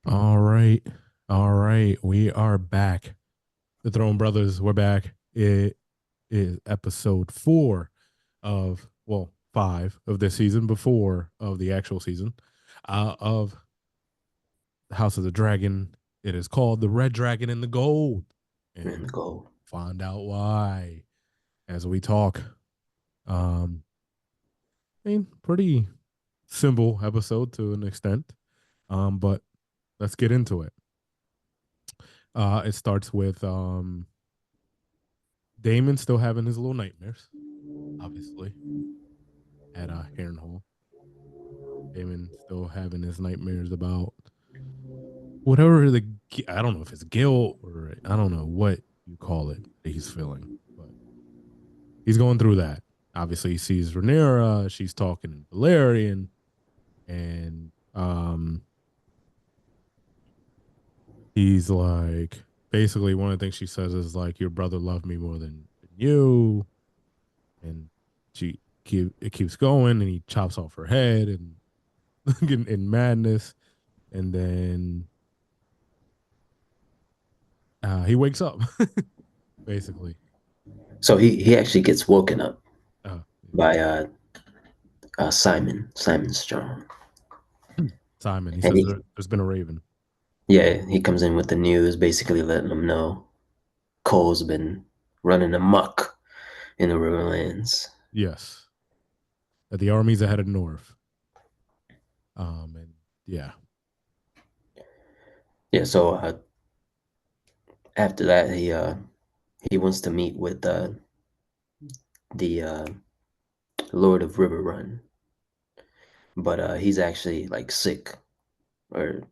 All right. All right. We are back. The Throne Brothers, we're back. It is episode 4 of, well, 5 of this season before of the actual season of House of the Dragon. It is called The Red Dragon and the Gold. And And go. find out why as we talk. Um, pretty simple episode to an extent. But let's get into it. It starts with Damon still having his little nightmares, obviously, at Harrenhal. Damon still having his nightmares about whatever I don't know if it's guilt or I don't know what you call it that he's feeling, but he's going through that. Obviously, he sees Rhaenyra, she's talking to Valerian, and he's like, basically, one of the things she says is like, "Your brother loved me more than you," and it keeps going, and he chops off her head, and in madness, and then he wakes up, basically. So he actually gets woken up Uh, by Simon Strong, Simon, he and says he there's been a raven. yeah he comes in with the news, basically letting them know Cole's been running amok in the Riverlands. Yes, that the armies are headed north. And yeah, Yeah, so after that he wants to meet with the Lord of Riverrun, but he's actually like sick or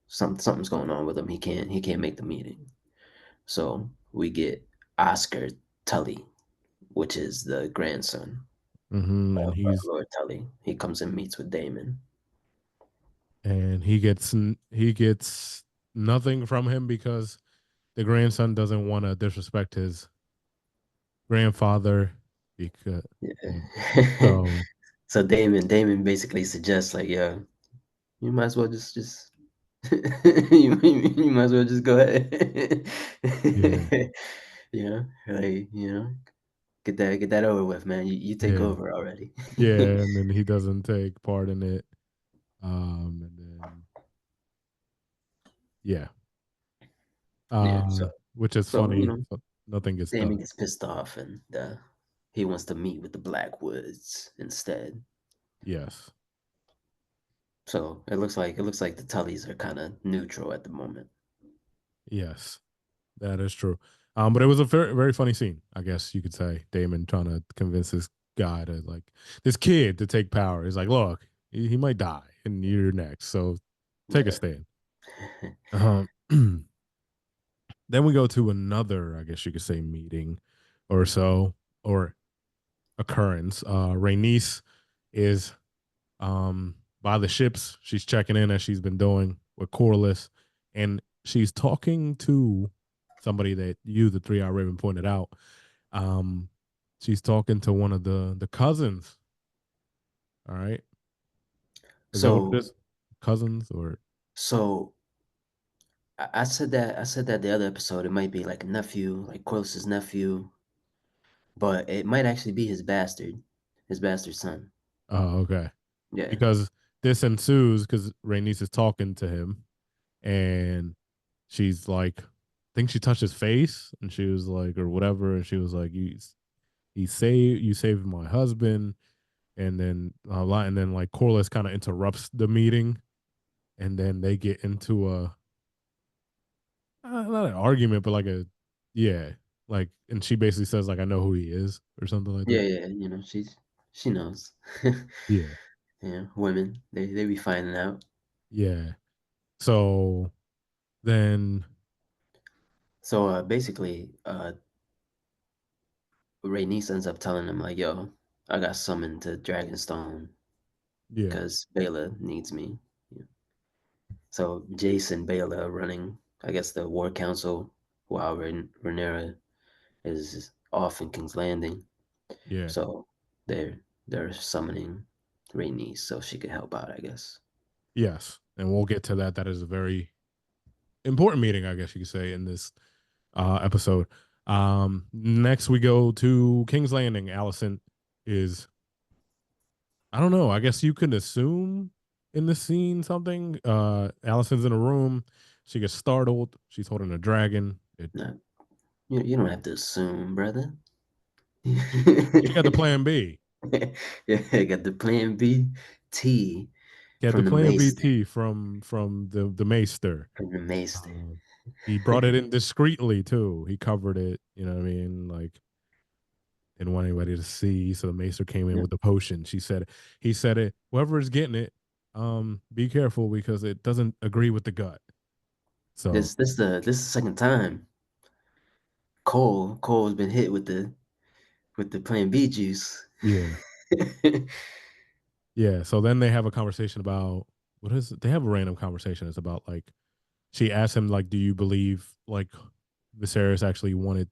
something's going on with him. He can't make the meeting. So we get Oscar Tully, which is the grandson and of Lord Tully. He comes and meets with Damon. he gets nothing from him because the grandson doesn't want to disrespect his grandfather because and Yeah. so So Damon basically suggests like, yeah, you might as well just you might as well just go ahead. yeah, Like, get that over with, man. You take yeah, over already. yeah, and then he doesn't take part in it. And then yeah, Yeah, so which is so funny. Nothing gets Damon done. gets pissed off and he wants to meet with the Blackwoods instead. Yes, So it looks like the Tullys are kind of neutral at the moment. yes, that is true. But it was a very very funny scene. I guess you could say Damon trying to convince this guy to like this kid to take power. He's like, look, he might die, and you're next, so take a Yeah. stand. Um, then we go to another, I guess you could say, meeting or so or occurrence. Rhaenys is by the ships. She's checking in as she's been doing with Corliss, and she's talking to somebody that you, the 3 Hour Raven, pointed out. Um, she's talking to one of the cousins. All right, is that what it So is? Cousins or so I said that the other episode. It might be like a nephew, like Corliss's nephew, but it might actually be his bastard son. oh, okay, Yeah. because this ensues because Rhaenys is talking to him, and she's like, I think she touched his face, and she was like, or whatever, and she was like, you saved my husband, and then a lot, and then like Corliss kind of interrupts the meeting, and then they get into a not an argument, but like a yeah, like, and she basically says like, I know who he is or something like Yeah, that. yeah, she knows. Yeah, Yeah, women, they be finding out. yeah. So then, So basically, Rhaenys ends up telling him like, "Yo, I got summoned to Dragonstone yeah, because Baela needs me." Yeah. So Jace and Baela are running, I guess, the War Council while Rhaenyra is off in King's Landing. yeah, So they're summoning Rhaenys so she could help out, I guess. yes, and we'll get to that. That is a very important meeting, I guess you could say, in this episode. Next we go to King's Landing. Alicent is, I don't know, I guess you could assume in the scene something. Alicent's in a room. She gets startled. She's holding a dragon. No, you don't have to assume, brother. She got the plan B. Yeah, I got the plan B T Get the from the plan Maester. BT from the Maester. From the Maester. Um, he brought it in discreetly too. He covered it. You know what I mean? Like didn't want anybody to see. So the Maester came in Yeah. with the potion. He said it. Whoever is getting it, be careful because it doesn't agree with the gut. So This the second time Cole's been hit with the plan B juice. yeah, yeah. So then they have a conversation about what is it? They have a random conversation. It's about like she asked him like, "Do you believe like Viserys actually wanted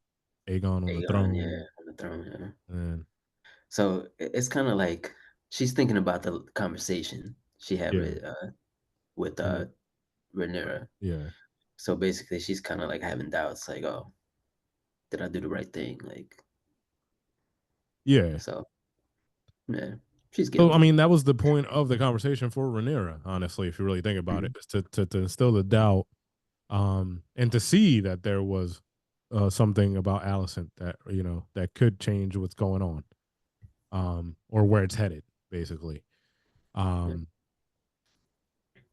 Aegon on the Aegon, throne?" yeah, on the throne. Yeah. And So it's kind of like she's thinking about the conversation she had yeah, with and Rhaenyra. yeah, So basically, she's kind of like having doubts, like, oh, did I do the right thing? Like, yeah. so yeah, she's So I guilty. mean, that was the point of the conversation for Rhaenyra. Honestly, if you really think about it, Mhm. is to instill the doubt, and to see that there was something about Alicent that that could change what's going on, or where it's headed, basically. Yeah. Um,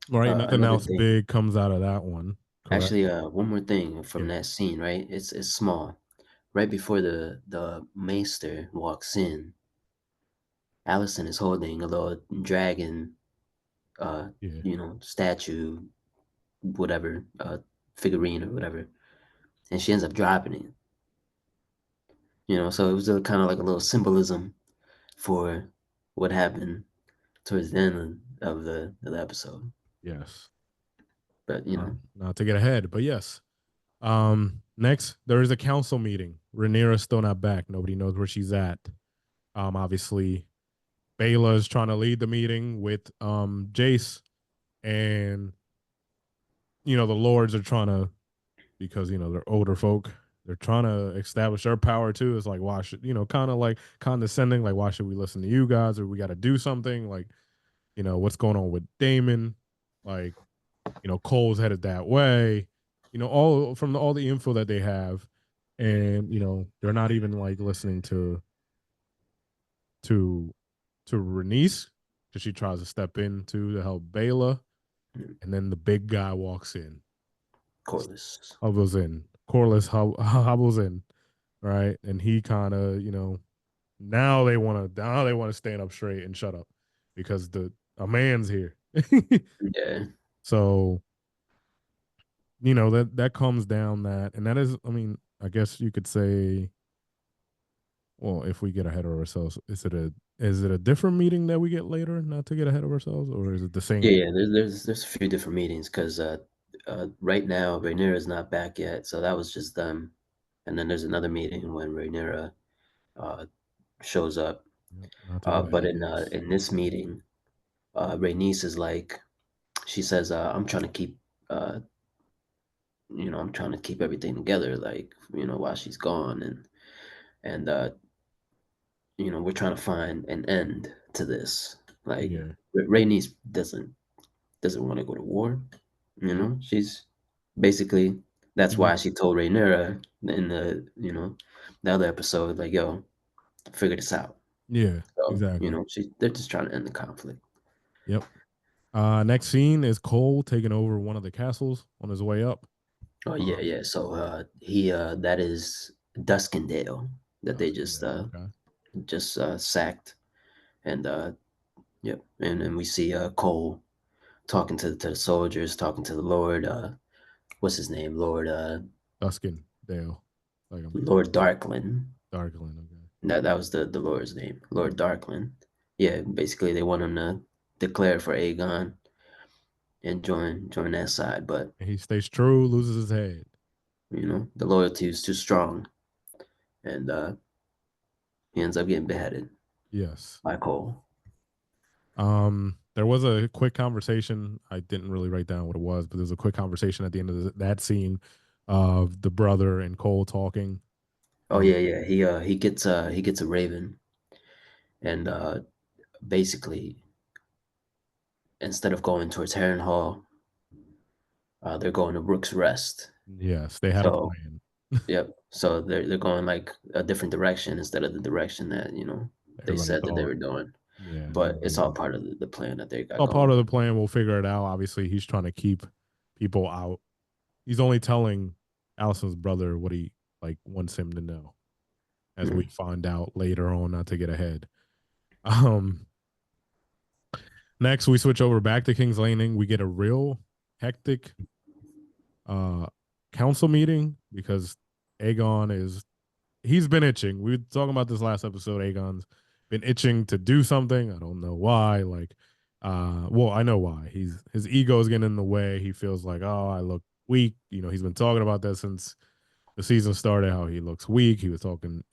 right. Nothing Another else thing, big comes out of that one, correct? actually, one more thing from Yeah, that scene, right? It's small. Right before the Maester walks in, Allison is holding a little dragon, uh, yeah, statue, whatever, figurine or whatever, and she ends up dropping it. So it was kind of like a little symbolism for what happened towards the end of the episode. yes. But Not to get ahead, but yes. Next there is a council meeting. Rhaenyra's still not back. Nobody knows where she's at. Obviously, Bayla is trying to lead the meeting with Jace, and the lords are trying to, because they're older folk. They're trying to establish their power too. It's like, why should kind of like condescending, like why should we listen to you guys, or we got to do something like what's going on with Damon, like Cole's headed that way, all from all the info that they have, and they're not even like listening to to Renice because she tries to step in to help Bayla, and then the big guy walks in, Corliss. hobbles in, Corliss hobbles in, right, and he kind of now they want to stand up straight and shut up because a man's here. Yeah, So that comes down that, and that is, I mean, I guess you could say, well, if we get ahead of ourselves, is it a different meeting that we get later, not to get ahead of ourselves, or is it the yeah, same? yeah. There's a few different meetings because right now Rhaenyra is not back yet, so that was just them. And then there's another meeting when Rhaenyra uh, shows up. Yep, not to get But ahead of us. in this meeting, Rhaenys is like, she says, "I'm trying to keep, I'm trying to keep everything together, like, while she's gone, and we're trying to find an end to this. Like, Yeah. Rhaenys doesn't want to go to war. She's basically that's Mhm. why she told Rhaenyra in the other episode, like, yo, figure this out. Yeah, So, exactly. they're just trying to end the conflict. Yep. Next scene is Cole taking over one of the castles on his way up. Oh yeah, Um, yeah. So he that is Duskendale that they Duskendale. Okay. just sacked, and yep, and we see Cole talking to the soldiers, talking to the Lord. What's his name? Duskendale. Like I'm Lord Darkland. Darkland. Okay. That was the Lord's name, Lord Darkland. Yeah, basically they want him to declare for Aegon and join that side, but And he stays true, loses his head. the loyalty is too strong, and he ends up getting beheaded Yes. by Cole. There was a quick conversation. I didn't really write down what it was, but there's a quick conversation at the end of that scene of the brother and Cole talking. Oh Um, yeah, yeah. He gets a raven, and basically instead of going towards Harrenhal, they're going to Rook's Rest. yes, they had a So plan. yep. So they're going like a different direction instead of the direction that they Everybody said that they thought, were doing. yeah, But it's everybody all thought. part of the plan that they got All part going. of the plan. We'll figure it out. Obviously, he's trying to keep people out. He's only telling Allison's brother what he like wants him to know, as we Mm. find out later on. Not to get ahead. Um, Next, we switch over back to King's Landing. We get a real hectic uh council meeting because Aegon is he's been itching. We were talking about this last episode. Aegon's been itching to do something. I don't know why. Like, well, I know why. His ego is getting in the way. He feels like, oh, I look weak. He's been talking about that since the season started. How he looks weak. He was talking,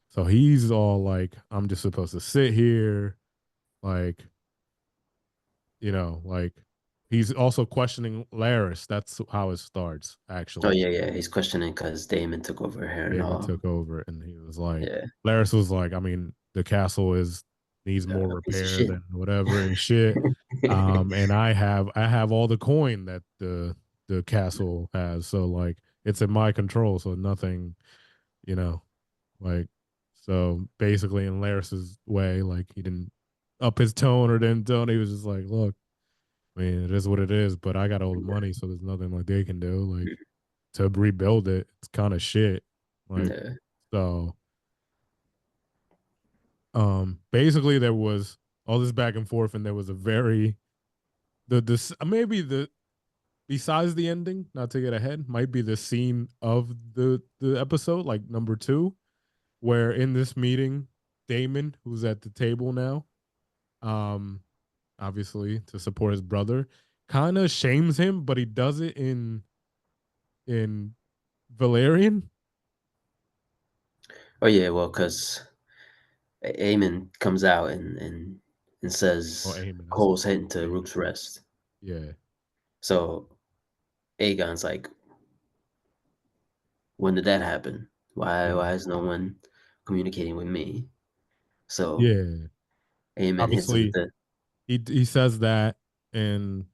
so he's all like, I'm just supposed to sit here, like, like he's also questioning Laris. That's how it starts, Oh actually. yeah, yeah. He's questioning because Damon took over Daemon Harrenhal. took over and he was like, Yeah, Laris was like, I mean, the castle is needs more a piece of repair shit. than whatever and shit. And I have all the coin that the castle has. So like it's in my control. So nothing, you know, like so basically in Laris's way, like he didn't up his tone or didn't tone. He was just like, look, I mean, it is what it is, but I got all the money, so there's nothing like they can do. Like to rebuild it, it's kind of shit. Like Yeah. so, basically there was all this back and forth, and there was a very the this maybe the besides the ending, not to get ahead, might be the scene of the episode, like number two, where in this meeting, Damon, who's at the table now, um, obviously to support his brother, kind of shames him, but he does it in Valerian. Oh yeah. Well, because Aemon comes out and Oh, says Aemon. I said Cole's heading to Damon. Rook's Rest. Yeah, So Aegon's like, when did that happen? yeah, Why is no one communicating with me? So yeah. Aemon hits him with Obviously, the he says that, and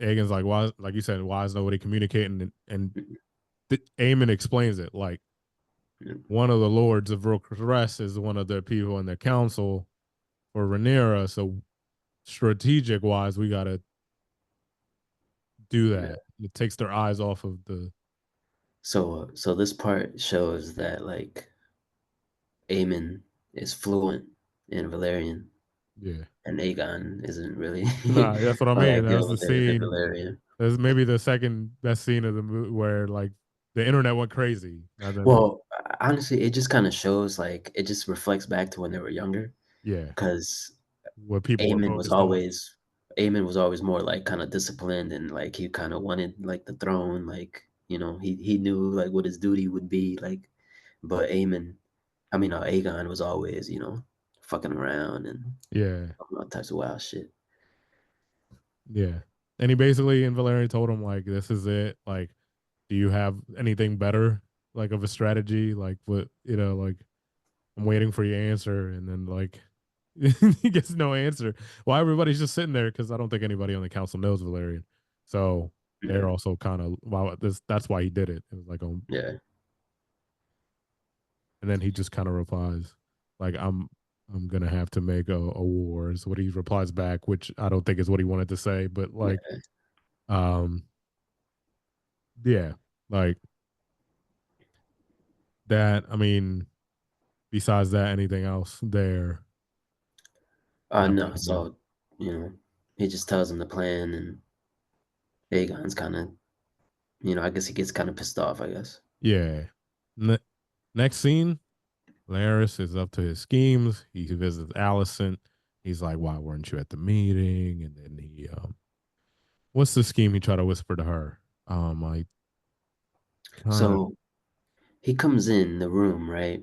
Aegon's like, why? Like you said, why is nobody communicating? And Aemon explains it like one of the lords of Rook's Rest is one of the people in the council for Rhaenyra. So strategic wise, we gotta do that. It takes their eyes off of the so this part shows that like Aemon is fluent in Valerian yeah. and Aegon isn't really Nah, that's what I all mean. that That good was the with the scene. Valerian. That's maybe the second best scene of the movie where like the internet went crazy. And then Well, honestly, it just kind of shows like it just reflects back to when they were younger yeah, because what people were Aemon was focused on. always Aemon was always more like kind of disciplined and like he kind of wanted like the throne, like he knew like what his duty would be like. But Aegon was always fucking around and Yeah, all types of wild shit. yeah. And he basically in Valerian told him like, "This is it. Like, do you have anything better, like of a strategy? Like, what like I'm waiting for your answer." And then like he gets no answer. Well, everybody's just sitting there because I don't think anybody on the council knows Valerian. So they're Yeah, also kind of wow. That's why he did it. It was like yeah, and then he just kind of replies like I'm gonna have to make a war is what he replies back, which I don't think is what he wanted to say, but like yeah. um yeah, like that. I mean, besides that, anything else there that I'm No, thinking of? so he just tells him the plan, and Aegon's kind of I guess he gets kind of pissed off. I guess. Yeah. Ne- Next scene, Laris is up to his schemes. He visits Allison. He's like, "Why weren't you at the meeting?" And then what's the scheme he tried to whisper to her? I kind of, So he comes in the room, right?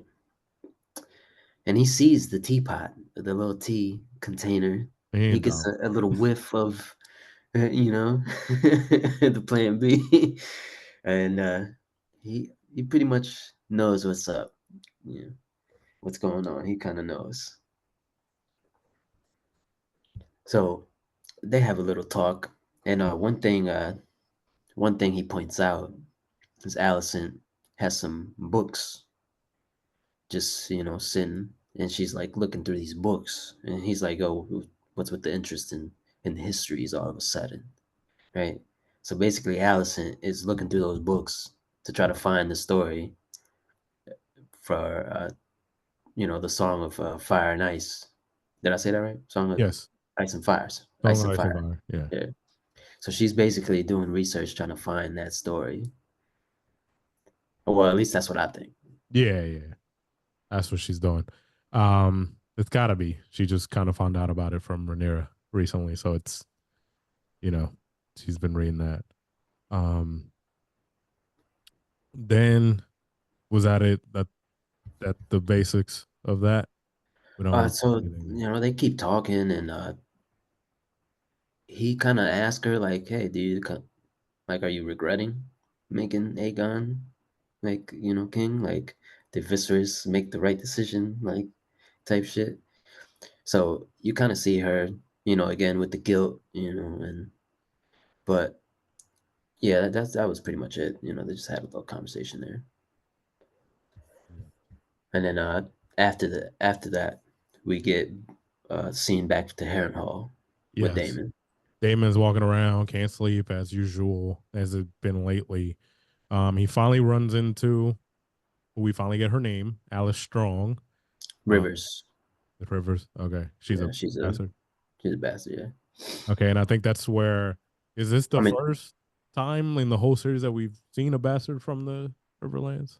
And he sees the teapot, the little tea container. he And gets Tom. a little whiff of, the plan B, and he pretty much knows what's up, you know, what's going on. He kind of knows. So they have a little talk, and one thing he points out is Allison has some books just sitting, and she's like looking through these books, and he's like, "Oh, what's with the interest in histories all of a sudden?" Right? So basically, Allison is looking through those books to try to find the story for the Song of Fire and Ice. Did I say that right? Song of Yes. Ice and Fires, Song Ice of and Ice and Fire. Fire. Yeah. Yeah. So she's basically doing research trying to find that story. Well, at least that's what I think. Yeah, yeah. That's what she's doing. It's gotta be. She just kind of found out about it from Rhaenyra recently, so it's you know, she's been reading that. Um then was that it? That the basics of that? We don't really So anything. they keep talking, and he kind of asked her like, "Hey, like, are you regretting making Aegon like king? Like, did Viserys make the right decision? Like, type shit." So you kind of see her, again with the guilt, and but yeah, that was pretty much it. They just had a little conversation there, and then after that, we get scene back to Harrenhal with Yes. Damon. Damon's walking around, can't sleep as usual, as it's been lately. He finally runs into we finally get her name, Alice Strong. Um, Rivers. the Rivers. Okay. She's Yeah, a bastard. she's a bastard. Yeah. Okay, and I think that's where is this I the mean, first time in the whole series that we've seen a bastard from the Riverlands?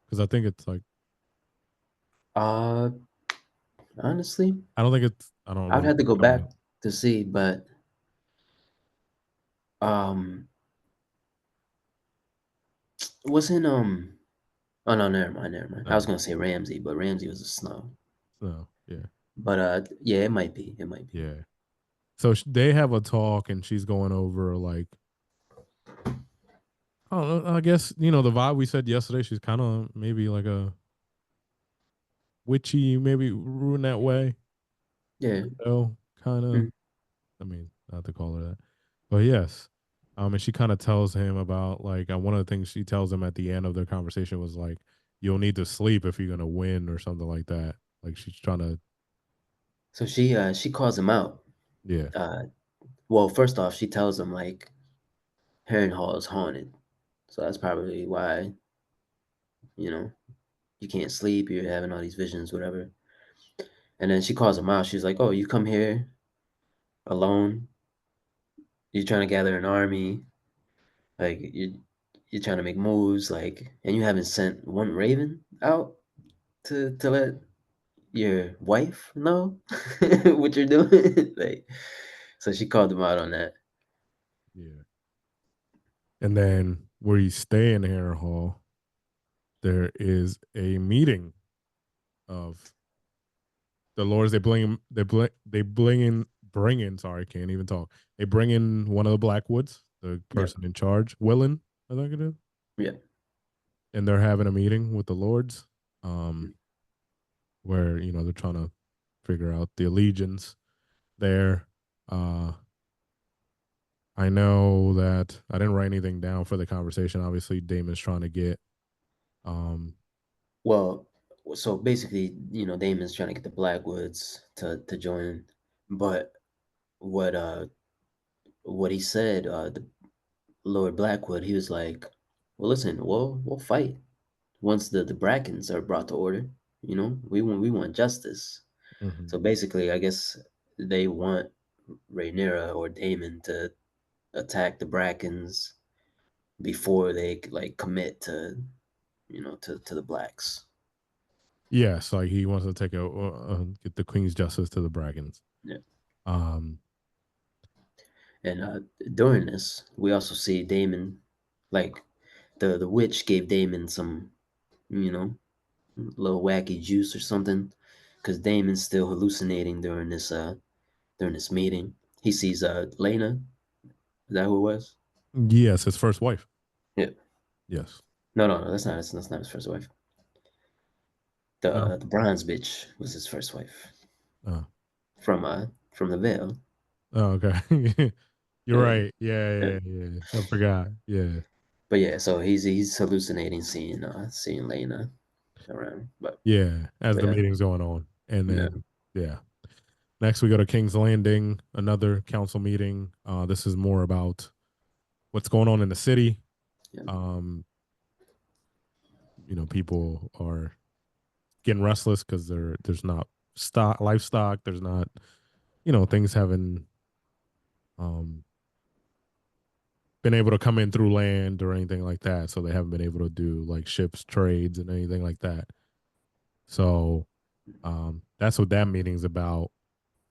Because I think it's like uh, honestly, I don't think it's I don't I would remember have to go showing back it. to see, but um, wasn't oh no, never mind, never mind. I was No, gonna say Ramsey, but Ramsey was a snow. no, yeah, But yeah, it might be, it might be. yeah. So they have a talk, and she's going over like oh, I guess the vibe we said yesterday. She's kind of maybe like a witchy, maybe ruin that way, Yeah. weirdo kind of. Mm. I mean, not to call her that, but yes. And she kind of tells him about like one of the things she tells him at the end of their conversation was like, "You'll need to sleep if you're gonna win" or something like that. Like she's trying to, So she calls him out. yeah, Uh, well, first off, she tells him like Harrenhal is haunted, so that's probably why you know you can't sleep. You're having all these visions, whatever. And then she calls him out. She's like, "Oh, you come here alone. You're trying to gather an army. Like you're trying to make moves. Like, and you haven't sent one raven out to let your wife know what you're doing." Like, so she called him out on that. yeah. And then where you stay in Harry Hall, there is a meeting of the lords. Bring in. Sorry, can't even talk. They bring in one of the Blackwoods, the Yep. person in charge, Willen, I think it is, Yeah. and they're having a meeting with the lords, where they're trying to figure out the allegiance there. Uh, I know that I didn't write anything down for the conversation. Obviously, Damon's trying to get. Um, Well, so basically, Damon's trying to get the Blackwoods to join, but what uh what he said, the Lord Blackwood, he was like, "Well, listen, we'll fight once the Brackens are brought to order. We want justice." mhm. So basically, I guess they want Rhaenyra or Daemon to attack the Brackens before they like commit to the blacks. Yes, like he wants to take get the Queen's justice to the Dragons. Yeah. Um, And during this, we also see Daemon, like the witch gave Daemon some, you know, little wacky juice or something, because Daemon's still hallucinating during this during this meeting. He sees Lena. Is that who it was? Yes, his first wife. Yeah. Yes. No, no, no. That's not his first wife. No. The bronze bitch was his first wife Oh. from the Veil. Oh, okay. You're Yeah, right. Yeah, yeah. yeah, yeah. I forgot. Yeah. But yeah, so he's hallucinating seeing Lena around. Yeah. As But the yeah, meeting's going on. And yeah, then yeah. Next we go to King's Landing, another council meeting. This is more about what's going on in the city. yeah, Um, people are getting restless because there's not stock livestock, there's not, things haven't um been able to come in through land or anything like that. So they haven't been able to do like ships trades and anything like that. So that's what that meeting's about.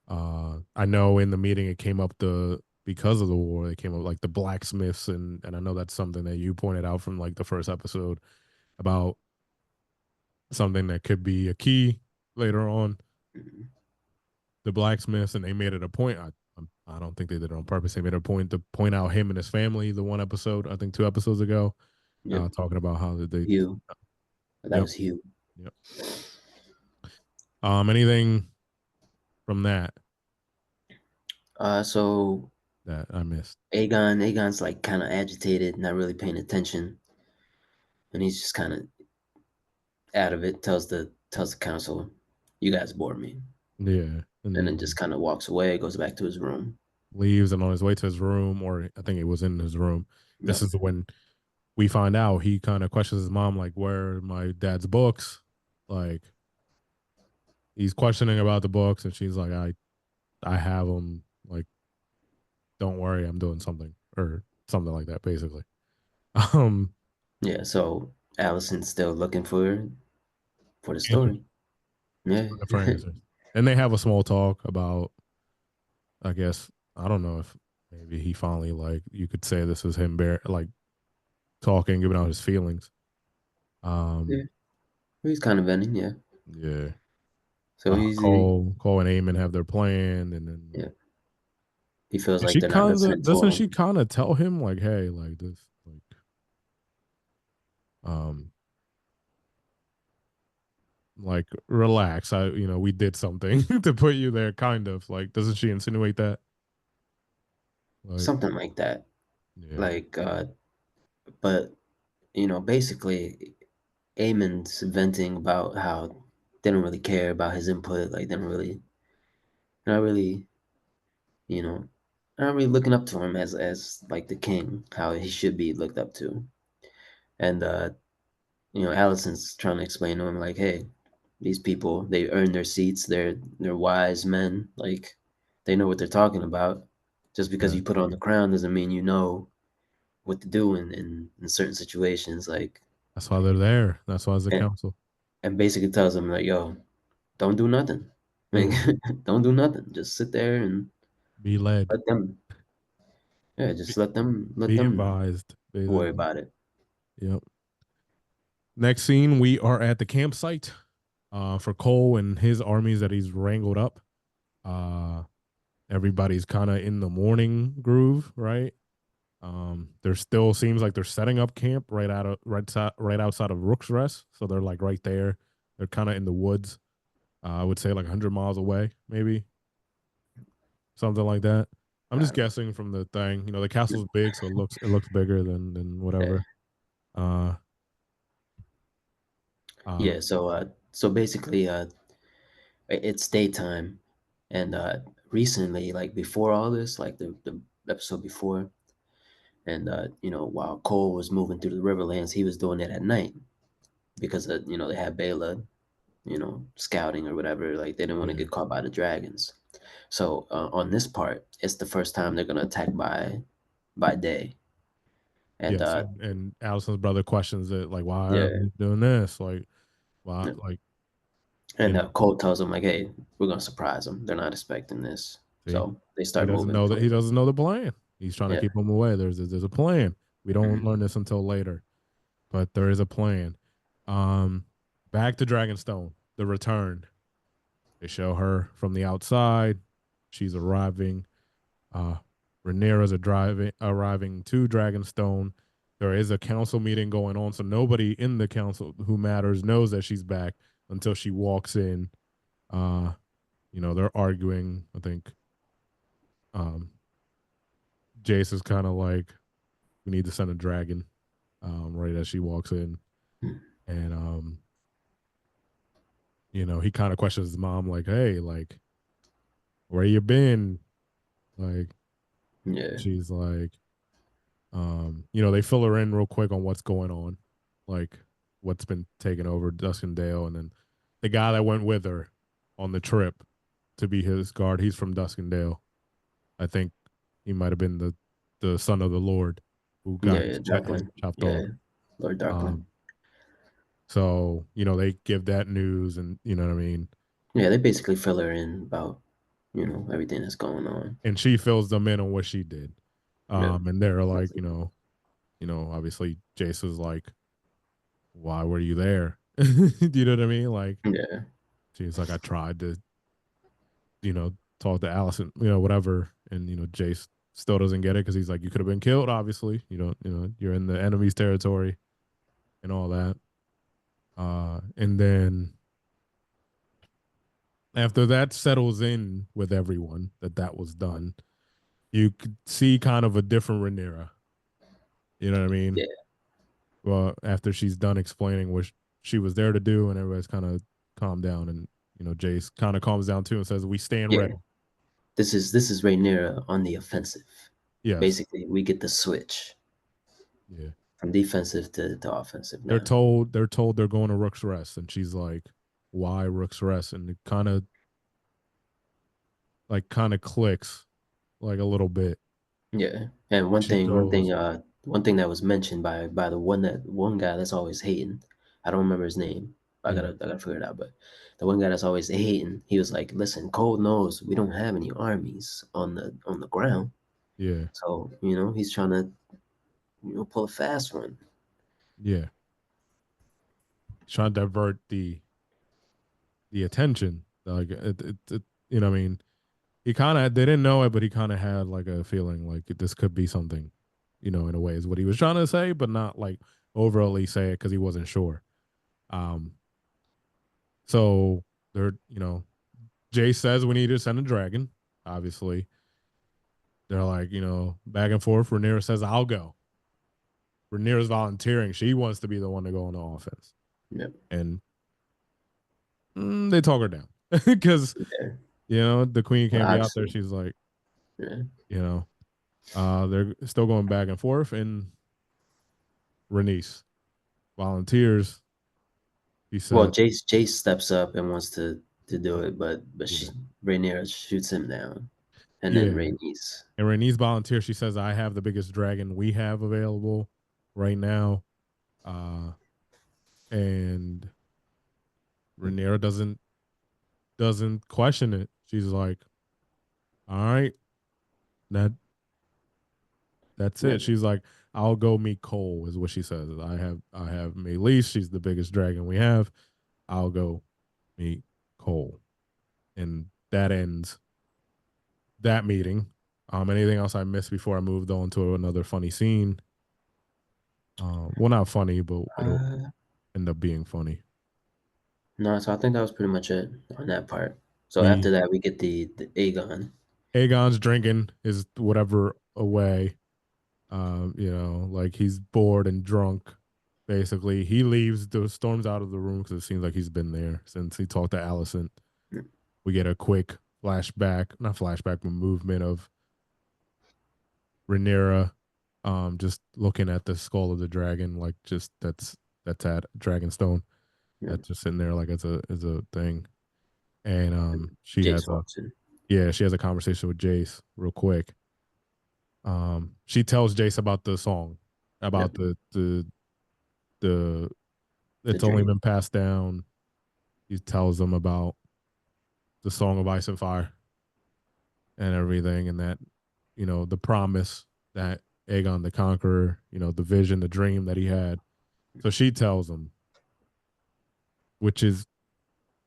I know in the meeting it came up because of the war, it came up like the blacksmiths, and I know that's something that you pointed out from like the first episode about something that could be a key later on, mhm, the blacksmiths, and they made it a point. I don't think they did it on purpose. They made it a point to point out him and his family. The one episode, I think 2 episodes ago, yep. talking about how they. Hugh, that Yep, was Hugh. yep. Anything from So that I missed? Aegon's like kind of agitated, not really paying attention, and he's just kind of out of it. Tells the council, "You guys bore me," Yeah, and and then then just kind of walks away, goes back to his room. leaves, and on his way to his room, or I think it was in his room. This Yep. is when we find out he kind of questions his mom, like, "Where are my dad's books?" Like he's questioning about the books, and she's like, I have them. Like, don't worry, I'm doing something or something like that, basically. Um, Yeah. So Allison's still looking for the Answers. story. She's Yeah. looking for answers, and they have a small talk about. I guess I don't know if maybe he finally, like, you could say this is him like talking, giving out his feelings. Yeah. Um, He's kind of venting. Yeah. yeah. So Cole and Eamon have their plan, and then yeah. He feels and like she they're not kind of listening to doesn't she him. kind of tell him like, hey, like this, um, like relax. We did something to put you there, kind of like. Doesn't she insinuate that? Like, Something like that. yeah, Like, but basically, Eamon's venting about how they don't really care about his input. Like, they don't really, not really, you know, not really looking up to him as like the king, how he should be looked up to. And Allison's trying to explain to him like, hey, these people they earn their seats. They're wise men. Like, they know what they're talking about. Just because yeah. you put on the crown doesn't mean you know what to do in certain situations. Like, That's why they're there. That's why it's a and, council. and basically tells him like, yo, don't do nothing. Like, Mm, don't do nothing. Just sit there and be led, let them. Yeah, just be, let be them advised, worry basically. about it. Yep. Next scene, we are at the campsite. For Cole and his armies that he's wrangled up. Uh, Everybody's kind of in the morning groove, right? There still seems like they're setting up camp right outside of Rook's Rest, so they're like right there. They're kind of in the woods. I would say like 100 miles away, maybe something like that. I'm just Uh, guessing from the thing. The castle's big, so it looks bigger than yeah, whatever. Uh, yeah. um, So basically, it's daytime, and recently, like before all this, like the episode before, and while Cole was moving through the Riverlands, he was doing it at night because they had Bela, scouting or whatever. Like they didn't want to yeah, get caught by the dragons. So on this part, it's the first time they're gonna attack by day, and yes, and Allison's brother questions it like, why are yeah, we doing this? Like, why? yeah. Like, you And know, Cole tells them like, "Hey, we're gonna surprise them. They're not expecting this." see, So they he start doesn't moving know that he towards it. doesn't know the plan. He's trying to Yeah. keep them away. There's a plan. We don't Mhm. learn this until later, but there is a plan. Um, Back to Dragonstone, the return. They show her from the outside. she's arriving. Uh, Rhaenyra's arriving to Dragonstone. There is a council meeting going on, so nobody in the council who matters knows that she's back until she walks in. Uh, they're arguing. I think um, Jace is kind of like, we need to send a dragon, right as she walks in. And, he kind of questions his mom, like, hey, like, where you been? Like, Yeah. she's like, they fill her in real quick on what's going on, like what's been taken over Duskendale. And then the guy that went with her on the trip to be his guard, he's from Duskendale. I think he might have been the son of the Lord who Yeah, got yeah, his Darkling. chopped Yeah, off. Lord Darkling. Um, so they give that news, and you know what I mean. Yeah, they basically fill her in about, everything that's going on. And she fills them in on what she did. Yeah. And they're like, obviously Jace was like, why were you there? Do you know what I mean? Like, Yeah. she's like, I tried to, talk to Allison, whatever. And, Jace still doesn't get it because he's like, you could have been killed, obviously. You're in the enemy's territory and all that. And then after that settles in with everyone that was done, you could see kind of a different Rhaenyra. You know what I mean? Yeah. Well, after she's done explaining what she was there to do, and everybody's kind of calmed down, and Jace kind of calms down too and says, "We stand Yeah. ready." This is Rhaenyra on the offensive. Yes. Basically, we get the switch Yeah. from defensive to offensive They're now. told they're told they're going to Rook's Rest, and she's like, "Why Rook's Rest?" And it kind of clicks like a little bit. Yeah. And She goes, one thing that was mentioned by the one guy that's always hating. I don't remember his name. mm, I gotta figure it out. But the one guy that's always hating, he was like, "Listen, Cole knows we don't have any armies on the ground, "Yeah, so he's trying to pull a fast one." yeah," trying to divert the attention. Like, I mean, he kind of they didn't know it, but he kind of had like a feeling like this could be something, in a way is what he was trying to say, but not like overtly say it because he wasn't sure. Um, so they're Jay says we need to send a dragon. Obviously, they're like back and forth. Rhaenyra says I'll go. Rhaenyra's volunteering. She wants to be the one to go on the offense, Yep. and they talk her down because Yeah. the queen Well, can't be out there. obviously. She's like, Yeah. you know, they're still going back and forth, and Rhaenys volunteers. He Well, said, Jace steps up and wants to do it, but yeah, Rhaenyra shoots him down, and then yeah. Rhaenys. And Rhaenys volunteers. She says, I have the biggest dragon we have available right now. Uh, and Rhaenyra doesn't question it. She's like, all right, that that's it. Yep. She's like, I'll go meet Cole, is what she says. I have Meleys. She's the biggest dragon we have. I'll go meet Cole. And that ends that meeting. Anything else I missed before I moved on to another funny scene? Well, not funny, but it'll Uh, end up being funny. no, so I think that was pretty much it on that part. So after We that, we get the Aegon. Aegon's drinking his whatever away. Like he's bored and drunk. Basically, he leaves, the storms out of the room because it seems like he's been there since he talked to Alicent. We get a quick flashback, not flashback, but movement of Rhaenyra, just looking at the skull of the dragon, like just that's at Dragonstone. Yeah. That's just sitting there like as a thing. And And she Jace has a walks in. yeah, she has a conversation with Jace real quick. She tells Jace about the song, about Yep. the The it's only dream. been passed down. He tells them about the Song of Ice and Fire and everything, and that the promise that Aegon the Conqueror, the vision, the dream that he had. So she tells him, which is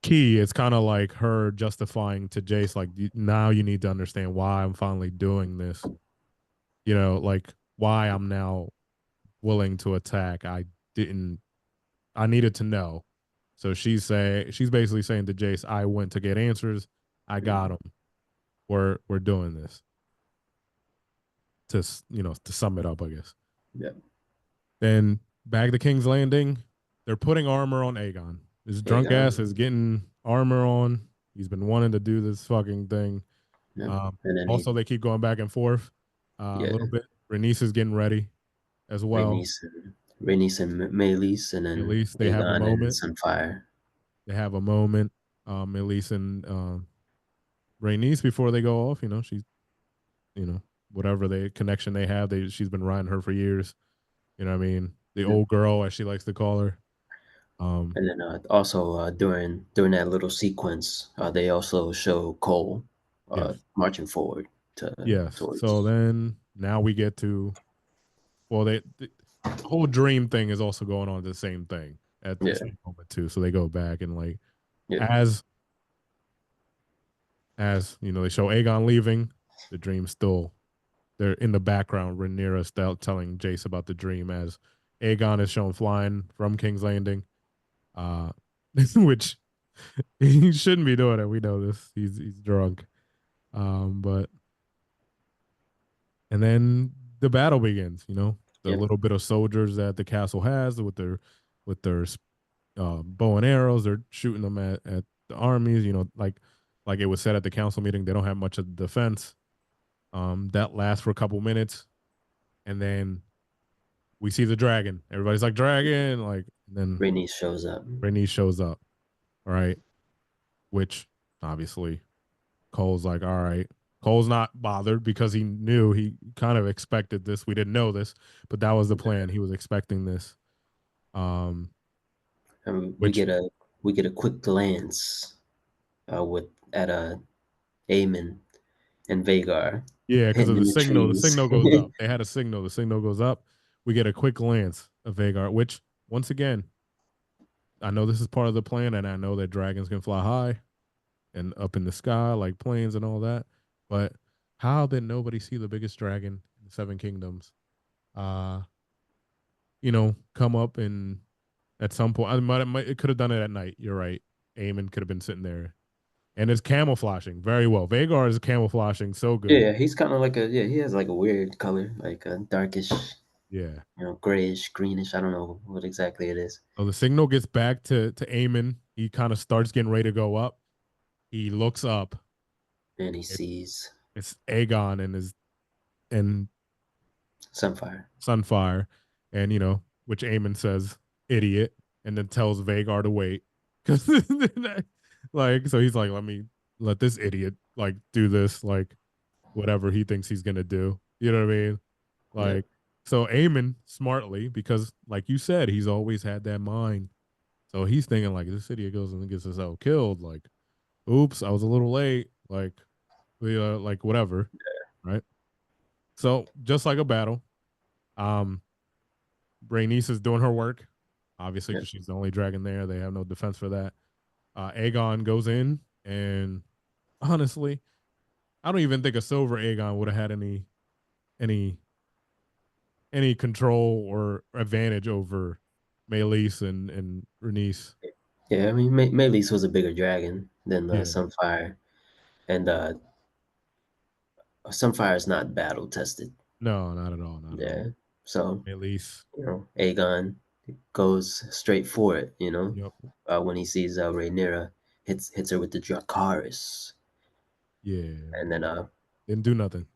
key. It's kind of like her justifying to Jace, like, now you need to understand why I'm finally doing this. Like why I'm now willing to attack. Didn't, I needed to know. So she's basically saying to Jace, I went to get answers. I got Mhm. them. We're doing this to, to sum it up, I guess. Yep. Then back to King's Landing, they're putting armor on Aegon. His drunk ass is Aegon. getting armor on. He's been wanting to do this fucking thing. Yep. And then Also, they keep going back and forth a yeah, little bit. Rhaenys is getting ready as well. Rhaenys and Meleys, and At then least they have a Aegon and moment. Sunfire. They have a moment. At least in Rhaenys before they go off. She's you know whatever they connection they have. She's been riding her for years. You know what I mean? The Yep. old girl, as she likes to call her. Um, And then also during that little sequence, they also show Cole yes, marching forward to yes. So towards. then now we get to, well, the whole dream thing is also going on the same thing at the Yeah. same moment too. So they go back and like Yeah. as they show Aegon leaving, the dream still, they're in the background. Rhaenyra still telling Jace about the dream as Aegon is shown flying from King's Landing, uh, which he shouldn't be doing it. We know this. He's drunk. But and then the battle begins. The Yep. little bit of soldiers that the castle has with their bow and arrows. They're shooting them at the armies. Like it was said at the council meeting, they don't have much of defense. That lasts for a couple minutes, and then we see the dragon. Everybody's like dragon, like, and then Rhaenys shows up. Rhaenys shows up. All right, which obviously Cole's like, all right. Cole's not bothered because he kind of expected this. We didn't know this, but that was the plan. He was expecting this. Um, And which we get a quick glance with at Aemon and Vagar Yeah, because hidden of in the the trees. signal goes up. They had a signal. The signal goes up. We get a quick glance of Vagar, which once again, I know this is part of the plan, and I know that dragons can fly high and up in the sky like planes and all that. But how did nobody see the biggest dragon in the Seven Kingdoms? Uh, come up and at some point, it could have done it at night. You're right. Aemon could have been sitting there, and it's camouflaging very well. Vagar is camouflaging so good. Yeah, he's kind of like a he has like a weird color, like a darkish, Yeah. grayish, greenish. I don't know what exactly it is. So the signal gets back to Aemon. He kind of starts getting ready to go up. He looks up. And he It, sees it's Aegon and Sunfire. Sunfire, and which Aemon says idiot, and then tells Vagar to wait because like so he's like, let this idiot like do this, like whatever he thinks he's gonna do. You know what I mean? Yeah, Like, so Aemon smartly, because like you said, he's always had that mind. So he's thinking like, this idiot goes and gets himself killed. Like, oops, I was a little late. Like whatever, right? So just like a battle, um, Rhaenys is doing her work, obviously, yeah. because she's the only dragon there. They have no defense for that. Aegon goes in, and honestly, I don't even think a silver Aegon would have had any any control or advantage over Meleys and Rhaenys. Yeah, I mean, Meleys was a bigger dragon than Yeah, Sunfire, and Sunfire is not battle tested. no, not at all, not at all. Yeah, so Meleys, Aegon goes straight for it. yep, When he sees Rhaenyra hits her with the Dracarys, yeah, and then didn't do nothing.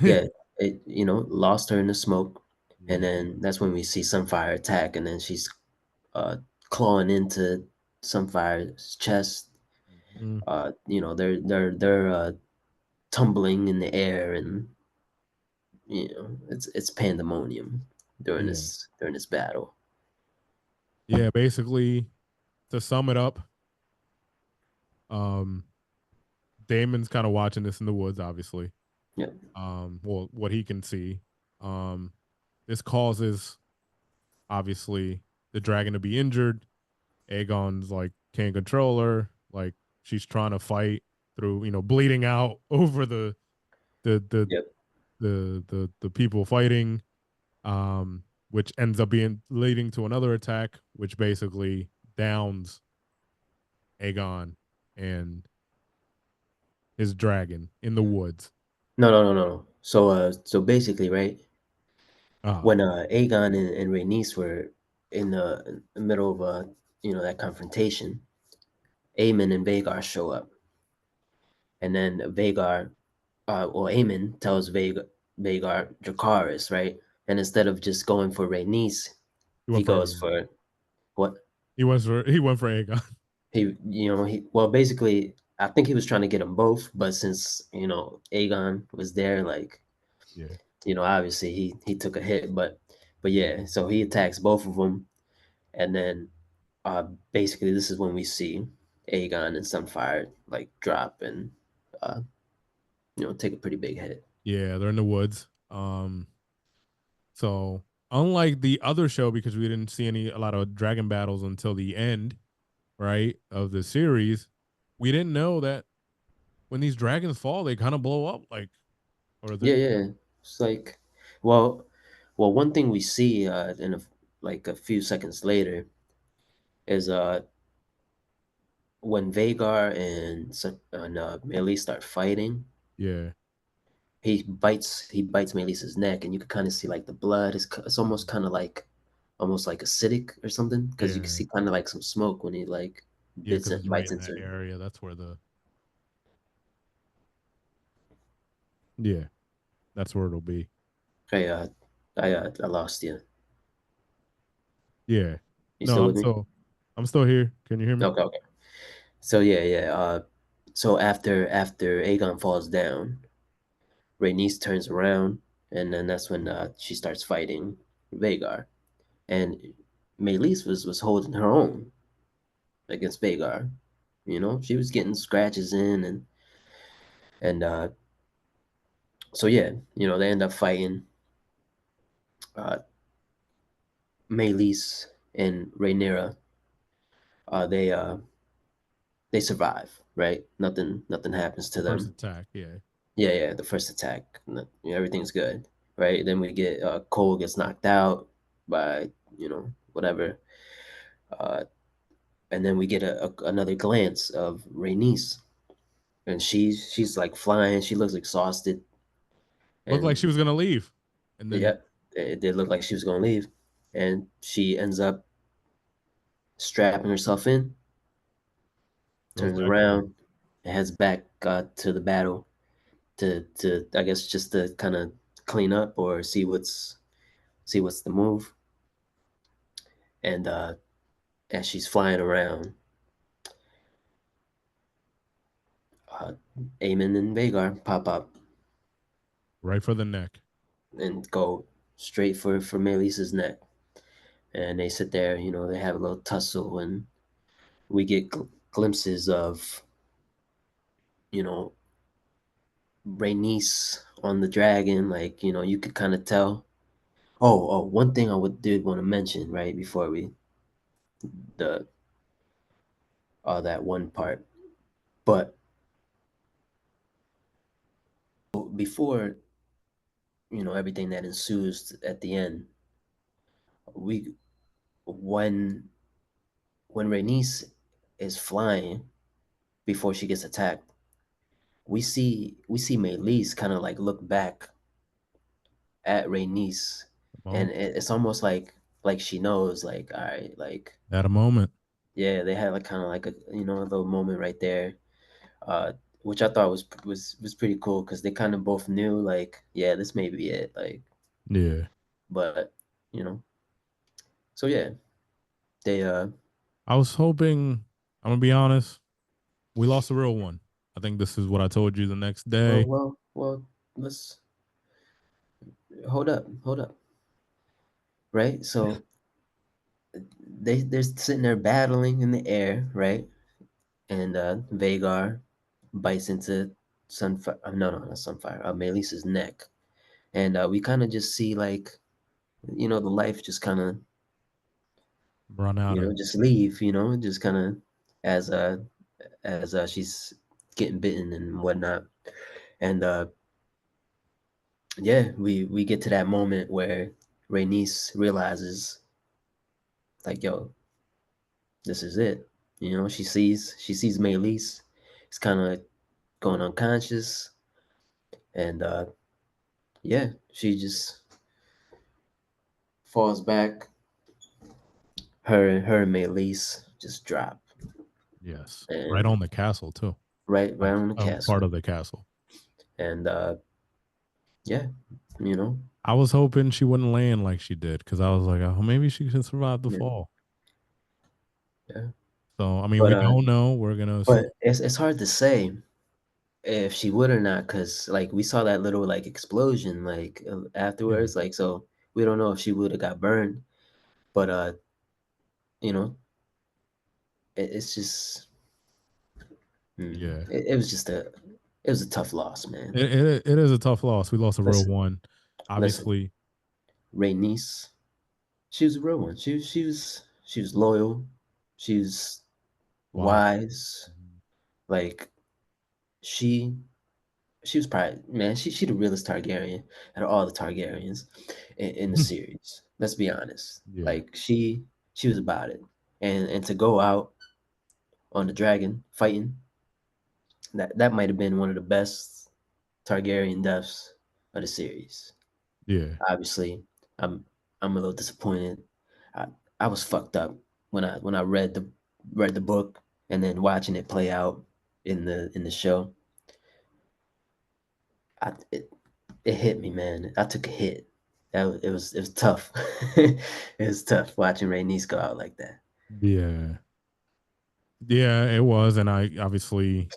yeah, it lost her in the smoke, and Yeah. then that's when we see Sunfire attack, and then she's uh clawing into Sunfire's chest. Mhm. They're tumbling in the air, and it's pandemonium Yeah. during this battle. Yeah, basically to sum it up, um Damon's kind of watching this in the woods, obviously. Yeah, Well, what he can see. Um this causes obviously the dragon to be injured. Aegon's like can't control her. like she's trying to fight through, bleeding out over the the Yep. the people fighting, which ends up being leading to another attack, which basically downs Aegon and his dragon in the woods. No, no, no, no, no. So basically, right, Ah, when Aegon and Rhaenys were in the middle of that confrontation, Aemon and Vagar show up, and then Aemon tells Vagar Dracarys, right, and instead of just going for Rhaenys, he he went for goes for what he went for Aegon. he well basically I think he was trying to get them both, but since Aegon was there, like Yeah, obviously he took a hit, but yeah, so he attacks both of them, and then basically this is when we see Aegon and Sunfire like drop and uh, take a pretty big hit. yeah, they're in the woods. So unlike the other show, because we didn't see a lot of dragon battles until the end, right, of the series, we didn't know that when these dragons fall, they kind of blow up, like, or Yeah, the yeah. It's like, well, one thing we see like a few seconds later is when Vagar and Melee start fighting. yeah, He bites Melis's neck, and you can kind of see like the blood is it's almost kind of like almost like acidic or something because you can yeah, see kind of like some smoke when he like yeah, because it's right bites in that into it. area. That's where the yeah, that's where it'll be. Hey, I lost you. Yeah, You no, still I'm with me? still, I'm still here. Can you hear me? Okay, okay. So yeah, yeah. So after Aegon falls down, Rhaenys turns around, and then that's when she starts fighting Vagar, and Meleys was holding her own against Vagar. She was getting scratches in, and so yeah, they end up fighting. Uh, Meleys and Rhaenyra, they survive, right? Nothing happens to The first them. attack, yeah. Yeah, yeah, the first attack, everything's good, right? Then we get Cole gets knocked out by whatever, uh, and then we get another glance of Rhaenys, and she's like flying. She looks exhausted, Looked like she and was gonna leave, and then yep, it did look like she was gonna leave, and she ends up strapping herself in, goes turns back home. around, and heads back to the battle to I guess just to kind of clean up or see what's the move. And as she's flying around, uh, Aemon and Vagar pop up Right for the neck. and go straight for Melis's neck. And they sit there, they have a little tussle, and we get glimpses of, you know, Rhaenys on the dragon. Like, you could kind of tell. Oh, one thing I would did want to mention right before we the that one part, but before everything that ensues at the end, we when Rhaenys is flying before she gets attacked, we see Meleys kind of like look back at Rhaenys, and Oh, it's almost like she knows, like, all right, like, at a moment. yeah, they had like kind of like a little moment right there, uh, which I thought was pretty cool because they kind of both knew, like, yeah, this may be it, like, Yeah. but you know, so yeah, they I was hoping, I'm gonna be honest, we lost a real one. I think this is what I told you the next well, day. well, well, let's hold up, right? So they're sitting there battling in the air, right? And Vagar bites into Sunfire. No, no, not Sunfire. Melis's neck, and we kind of just see like the life just kind of Run out of just leave. Just kind of as as she's getting bitten and whatnot. And yeah, we get to that moment where Rhaenys realizes, like, yo, this is it. You know, she sees Meleese. It's kind of going unconscious, and yeah, she just falls back. Her and Meleese just drop, Yes. Right and on the castle too. right Like on the part castle, of the castle. and yeah, you know, I was hoping she wouldn't land like she did because I was like, oh, maybe she can survive the yeah, fall. yeah. So I mean, But we don't know. We're gonna see. it's hard to say if she would or not, because like we saw that little like explosion like Yeah. afterwards, like so we don't know if she would have got burned. But you know, it's just Yeah. it was just a tough loss, man. It is a tough loss. We lost a real Listen, one. listen, Obviously, Rhaenys, she was a real one. She was loyal. She was why? wise. Like she she was probably, man, she the realest Targaryen out of all the Targaryens in the series. Let's be honest. Yeah. Like she was about it. And to go out on the dragon fighting, that might have been one of the best Targaryen deaths of the series. Yeah. Obviously, I'm I'm a little disappointed. I I was fucked up when I read the book and then watching it play out in the show. I it hit me, man. I took a hit. It was tough. It was tough watching Rhaenys go out like that. Yeah. Yeah, it was. And I obviously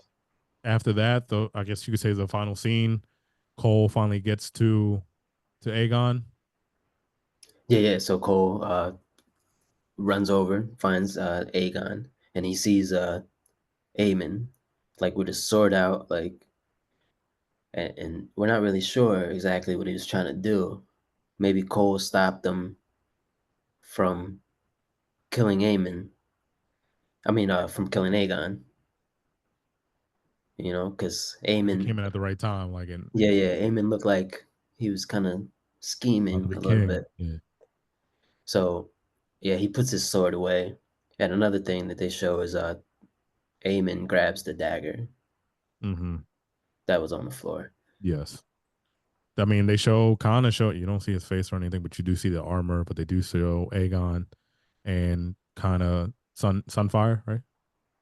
after that, though, I guess you could say the final scene, Cole finally gets to Aegon. Yeah, yeah. So Cole runs over, finds Aegon, and he sees Aemon like with his sword out, like, and we're not really sure exactly what he was trying to do. Maybe Cole stopped him from killing Aemon. I mean, from killing Aegon. Because He Aemon, came in at the right time, like in yeah, yeah, Aemon looked like he was kind of about to scheming be a little king. bit. Yeah. So, yeah, he puts his sword away. And another thing that they show is Aemon grabs the dagger Mm-hmm. that was on the floor. Yes. I mean, they show kind of show you don't see his face or anything, but you do see the armor. But they do show Aegon and kind of Sunfire, right?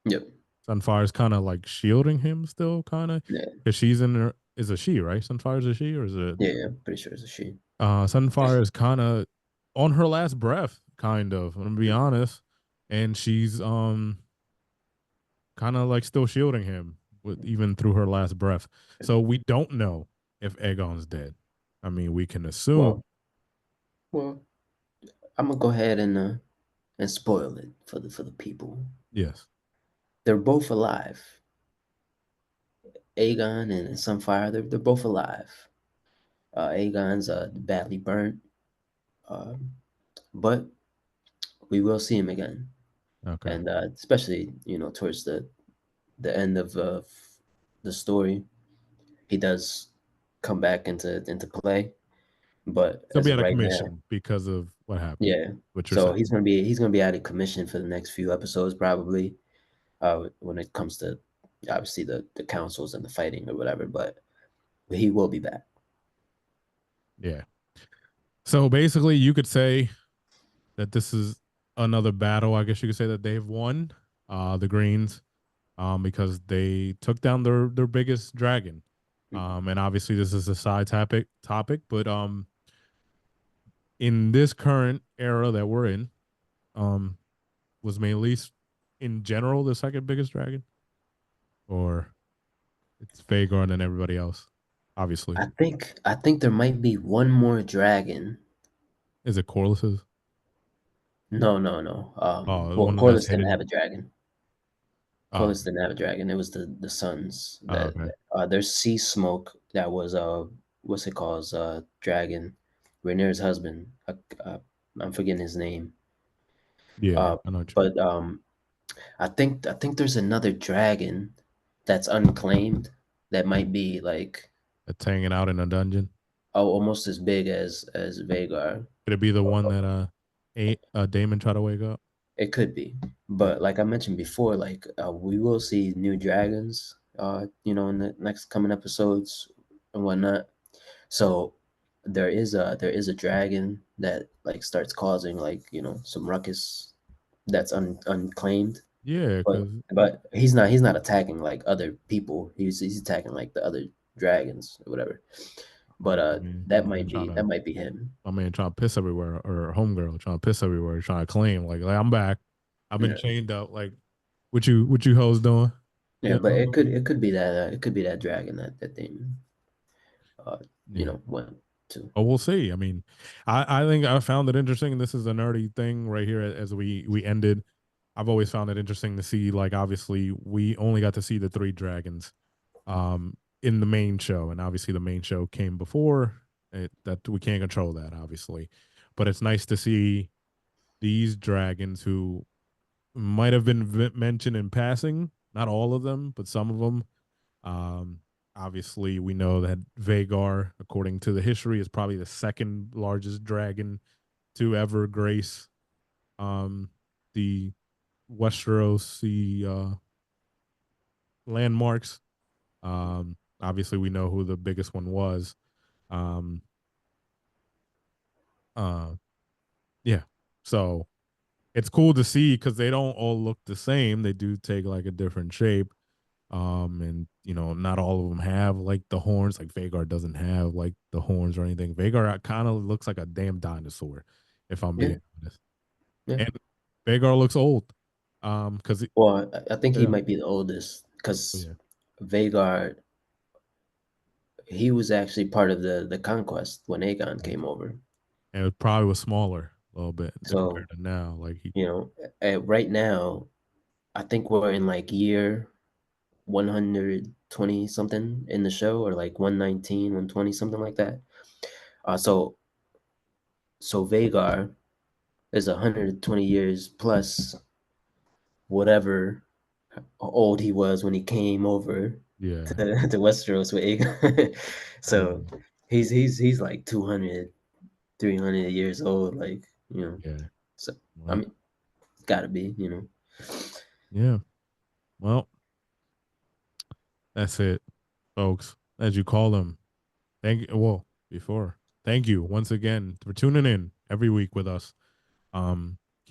Yep. Sunfire's kind of like shielding him still, kind of Yeah. because she's in there. Is a she, right? Sunfire's a she, or is it? Yeah. Yeah. Pretty sure it's a she. Sunfire is kind of on her last breath, kind of. I'm gonna be honest, and she's kind of like still shielding him with even through her last breath. So we don't know if Aegon's dead. I mean, we can assume Well, well, I'm gonna go ahead and spoil it for the people. yes. They're both alive. Aegon and Sunfire, they're both alive. Aegon's badly burnt, um, but we will see him again, Okay. and especially towards the end of the story, he does come back into play. But He'll as be of out of right now, commission because of what happened. yeah. What you're So saying. he's gonna be out of commission for the next few episodes probably. When it comes to obviously the councils and the fighting or whatever, but he will be back. Yeah. So basically, you could say that this is another battle. I guess you could say that they've won, the Greens, because they took down their biggest dragon. And obviously, this is a side topic, but in this current era that we're in, um, was Meleese in general the second biggest dragon, or it's Vagar and everybody else? Obviously, I think there might be one more dragon. is it Corliss's? No, no, no. Oh, Well, one of that's Corlys didn't have hidden. a dragon. Oh, Corlys didn't have a dragon. It was the sons oh, that okay. there's Sea Smoke that was what's it called, dragon, Rhaenyra's husband. I'm forgetting his name. Yeah, Uh, I know what you mean. but I think there's another dragon that's unclaimed that might be like That's hanging out in a dungeon. almost as big as Vagar. Could it be the one that Damon tried to wake up? It could be, Yeah. but like I mentioned before, like we will see new dragons, in the next coming episodes and whatnot. So there is a dragon that like starts causing like some ruckus that's unclaimed, Yeah, but because he's not attacking like other people. He's attacking like the other dragons or whatever. But that my man might trying be to that might be him. piss everywhere, or homegirl trying to piss everywhere, trying to claim like I'm back. I've been Yeah, chained up. Like what you hoes doing? yeah, You but it know? could it could be that dragon that they uh Yeah. went to. Oh, we'll see. I mean, I think I found it interesting. This is a nerdy thing right here as we ended. I've always found it interesting to see, like, obviously we only got to see the three dragons in the main show, and obviously the main show came before it, that we can't control that, obviously. But it's nice to see these dragons who might have been mentioned in passing, not all of them, but some of them. Um, Obviously, we know that Vagar, according to the history, is probably the second largest dragon to ever grace the Westerosi landmarks. Obviously, we know who the biggest one was. Um, uh, yeah, so it's cool to see because they don't all look the same. They do take like a different shape. And not all of them have like the horns. Like Vagar doesn't have like the horns or anything. Vagar kind of looks like a damn dinosaur, if I'm Yeah, being honest. yeah. And Vagar looks old. Because Well, I think he yeah, might be the oldest because yeah, Vagar, he was actually part of the conquest when Aegon yeah. came over. And it probably was smaller a little bit So compared to now. Like he, you know, right now, I think we're in like year 120 something in the show, or like 119, 120, something like that. So Vagar is 120 years plus whatever old he was when he came over to, yeah, to Westeros with Aegon. So yeah, he's like 200, 300 years old, like, yeah. so I Well, mean, it's gotta be. yeah. Well, that's it, folks. As you call them. Thank you. Well, before, thank you once again for tuning in every week with us.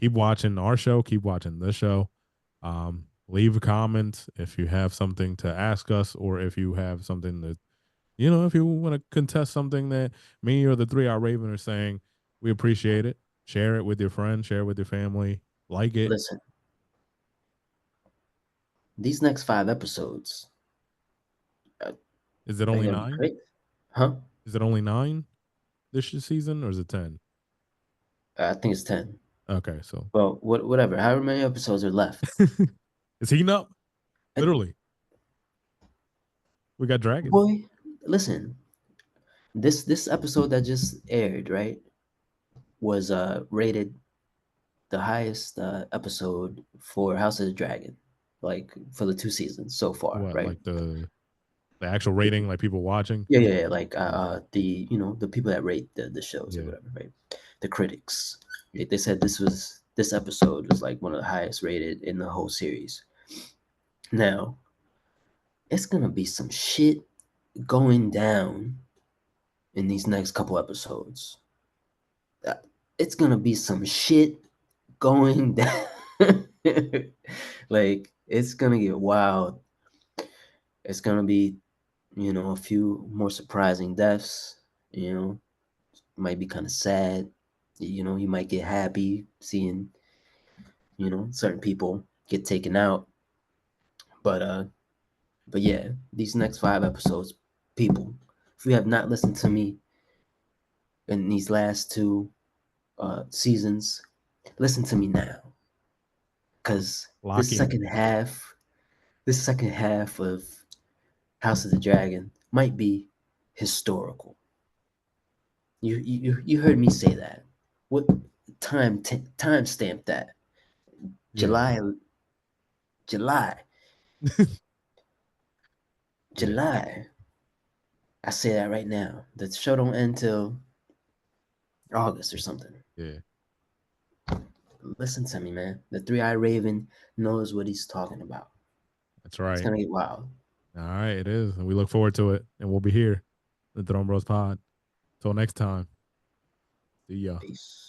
Keep watching our show, keep watching this show. Leave a comment if you have something to ask us, or if you have something that, if you want to contest something that me or the 3 Hour Raven are saying. We appreciate it. Share it with your friends, share it with your family, like it. Listen, these next 5 episodes uh, Is it are only gonna be nine? great, huh? Is it only nine this season, or is it 10? I think it's 10. Okay, so Well, whatever. However many episodes are left. it's heating up. Uh, Literally, we got dragons. Boy, listen. This episode that just aired, right, was rated the highest episode for House of the Dragon, like for the 2 seasons so far, What, right? like the actual rating, like people watching? Yeah, yeah, yeah. Like Yeah, the people that rate the shows or yeah, whatever, right? The critics. They said this episode was like one of the highest rated in the whole series. Now, it's gonna be some shit going down in these next couple episodes. Uh, It's gonna be some shit going down. Like, it's gonna get wild. It's gonna be, a few more surprising deaths. You know, might be kind of sad. You might get happy seeing, certain people get taken out. But yeah, these next 5 episodes, people, if you have not listened to me in these last two seasons, listen to me now, because lock this in. second half, this second half of House of the Dragon might be historical. You heard me say that. What time stamp that? Yeah, July July. Yeah, July. I say that right now. The show don't end till August or something. yeah, Listen to me, man. The Three-Eyed Raven knows what he's talking about. that's It's right. gonna get wild. All right, it is, and we look forward to it. And we'll be here, the Throne Bros Pod. Till next time, see ya. Peace.